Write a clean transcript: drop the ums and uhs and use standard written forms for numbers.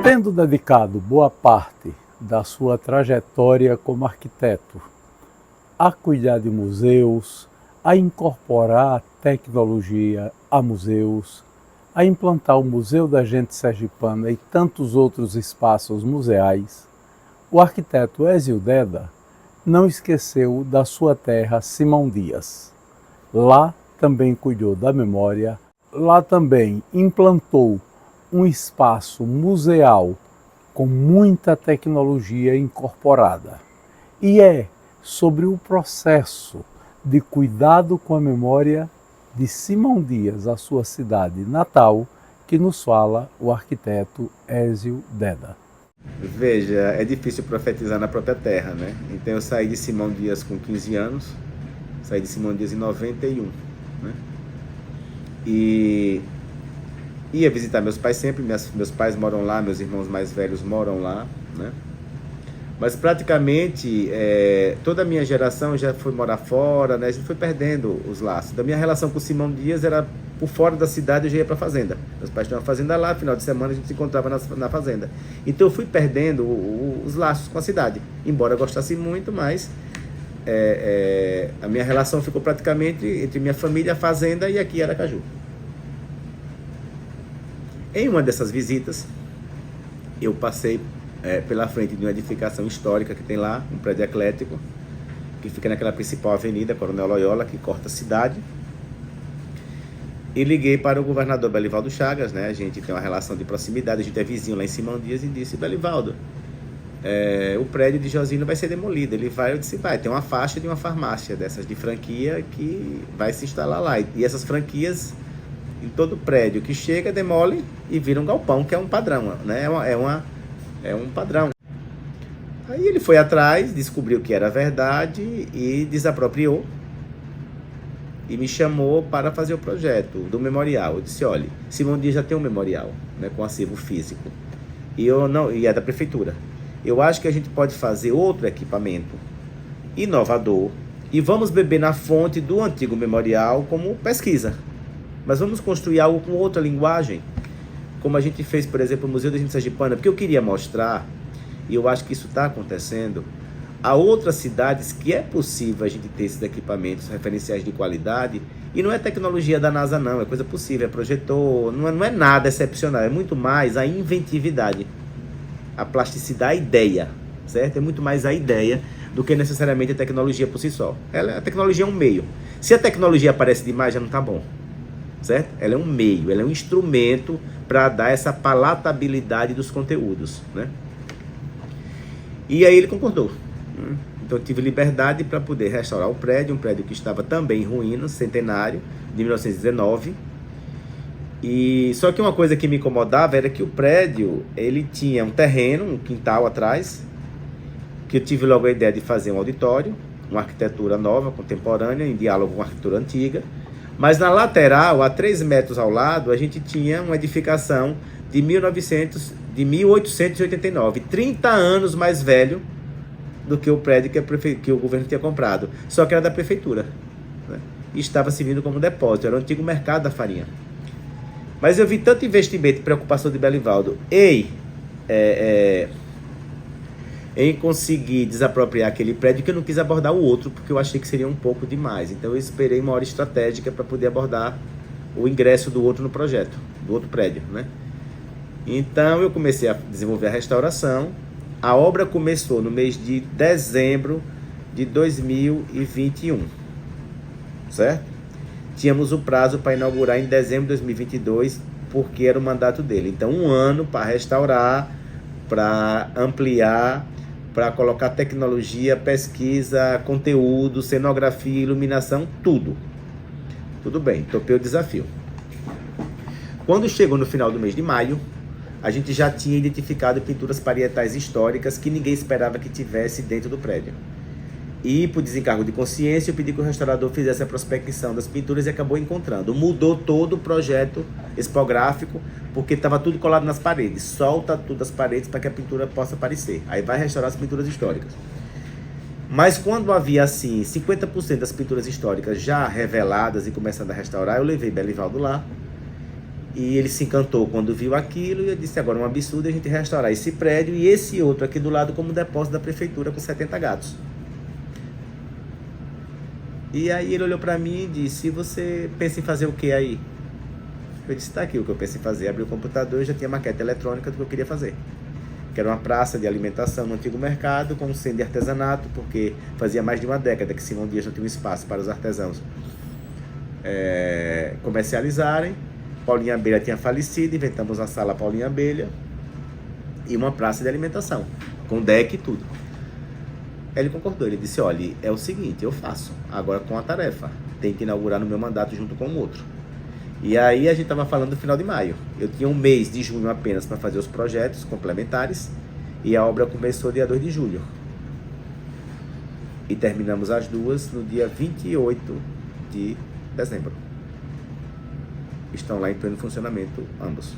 Tendo dedicado boa parte da sua trajetória como arquiteto a cuidar de museus, a incorporar a tecnologia a museus, a implantar o Museu da Gente Sergipana e tantos outros espaços museais, o arquiteto Ézio Deda não esqueceu da sua terra Simão Dias. Lá também cuidou da memória, lá também implantou um espaço museal com muita tecnologia incorporada. E é sobre o processo de cuidado com a memória de Simão Dias, a sua cidade natal, que nos fala o arquiteto Ézio Deda. Veja, é difícil profetizar na própria terra, né? Então eu saí de Simão Dias com 15 anos, saí de Simão Dias em 91, né? E ia visitar meus pais sempre, meus pais moram lá, meus irmãos mais velhos moram lá, né? Mas praticamente toda a minha geração já foi morar fora, né? A gente foi perdendo os laços. Da minha relação com Simão Dias era por fora da cidade, eu já ia para a fazenda. Meus pais tinham uma fazenda lá, final de semana a gente se encontrava na fazenda. Então eu fui perdendo os laços com a cidade, embora eu gostasse muito, mas a minha relação ficou praticamente entre minha família, a fazenda e aqui Aracaju. Em uma dessas visitas, eu passei pela frente de uma edificação histórica que tem lá, um prédio eclético, que fica naquela principal avenida, Coronel Loyola, que corta a cidade. E liguei para o governador Belivaldo Chagas, né? A gente tem uma relação de proximidade, a gente é vizinho lá em Simão Dias, e disse: Belivaldo, o prédio de Josino vai ser demolido. Ele vai, eu disse: vai, tem uma faixa de uma farmácia dessas de franquia que vai se instalar lá. E essas franquias, em todo prédio que chega, demole e vira um galpão, que é um padrão, né? É um padrão. Aí ele foi atrás, descobriu que era verdade e desapropriou e me chamou para fazer o projeto do memorial. Eu disse: olha, Simão Dias já tem um memorial, né, com acervo físico, e é da prefeitura. Eu acho que a gente pode fazer outro equipamento inovador e vamos beber na fonte do antigo memorial como pesquisa, mas vamos construir algo com outra linguagem, como a gente fez, por exemplo, o Museu da Gente Sergipana, porque eu queria mostrar, e eu acho que isso está acontecendo, a outras cidades que é possível a gente ter esses equipamentos referenciais de qualidade, e não é tecnologia da NASA não, é coisa possível, é projetor, não é nada excepcional, é muito mais a inventividade, a plasticidade, a ideia, certo? É muito mais a ideia do que necessariamente a tecnologia por si só. A tecnologia é um meio. Se a tecnologia aparece demais, já não está bom, certo? Ela é um meio, ela é um instrumento para dar essa palatabilidade dos conteúdos, né? E aí ele concordou. Então eu tive liberdade para poder restaurar o prédio, um prédio que estava também em ruínas, centenário, de 1919. E só que uma coisa que me incomodava era que o prédio, ele tinha um terreno, um quintal atrás, que eu tive logo a ideia de fazer um auditório, uma arquitetura nova, contemporânea, em diálogo com a arquitetura antiga. Mas na lateral, a 3 metros ao lado, a gente tinha uma edificação de 1889, 30 anos mais velho do que o prédio que o governo tinha comprado. Só que era da prefeitura, né? E estava servindo como depósito, era o antigo mercado da farinha. Mas eu vi tanto investimento e preocupação de Belivaldo em conseguir desapropriar aquele prédio que eu não quis abordar o outro, porque eu achei que seria um pouco demais. Então eu esperei uma hora estratégica para poder abordar o ingresso do outro no projeto, do outro prédio, né? Então eu comecei a desenvolver a restauração. A obra começou no mês de dezembro de 2021, certo? Tínhamos o prazo para inaugurar em dezembro de 2022, porque era o mandato dele. Então 1 ano para restaurar, para ampliar, para colocar tecnologia, pesquisa, conteúdo, cenografia, iluminação, tudo. Tudo bem, topei o desafio. Quando chegou no final do mês de maio, a gente já tinha identificado pinturas parietais históricas que ninguém esperava que tivesse dentro do prédio. E, por desencargo de consciência, eu pedi que o restaurador fizesse a prospecção das pinturas e acabou encontrando. Mudou todo o projeto expográfico, porque estava tudo colado nas paredes. Solta tudo das paredes para que a pintura possa aparecer. Aí vai restaurar as pinturas históricas. Mas quando havia, assim, 50% das pinturas históricas já reveladas e começando a restaurar, eu levei Belivaldo lá E ele se encantou quando viu aquilo e eu disse, agora é um absurdo a gente restaurar esse prédio e esse outro aqui do lado como depósito da prefeitura com 70 gatos. E aí ele olhou para mim e disse, você pensa em fazer o que aí? Eu disse, tá aqui o que eu penso em fazer. Abri o computador e já tinha maquete eletrônica do que eu queria fazer. Que era uma praça de alimentação no antigo mercado com um centro de artesanato, porque fazia mais de uma década que Simão Dias não tinha um espaço para os artesãos comercializarem. Paulinha Abelha tinha falecido, inventamos a sala Paulinha Abelha e uma praça de alimentação, com deck e tudo. Ele concordou, ele disse, olha, é o seguinte, eu faço, agora com a tarefa, tem que inaugurar no meu mandato junto com o outro. E aí a gente estava falando do final de maio. Eu tinha um mês de junho apenas para fazer os projetos complementares e a obra começou dia 2 de julho. E terminamos as duas no dia 28 de dezembro. Estão lá em pleno funcionamento ambos.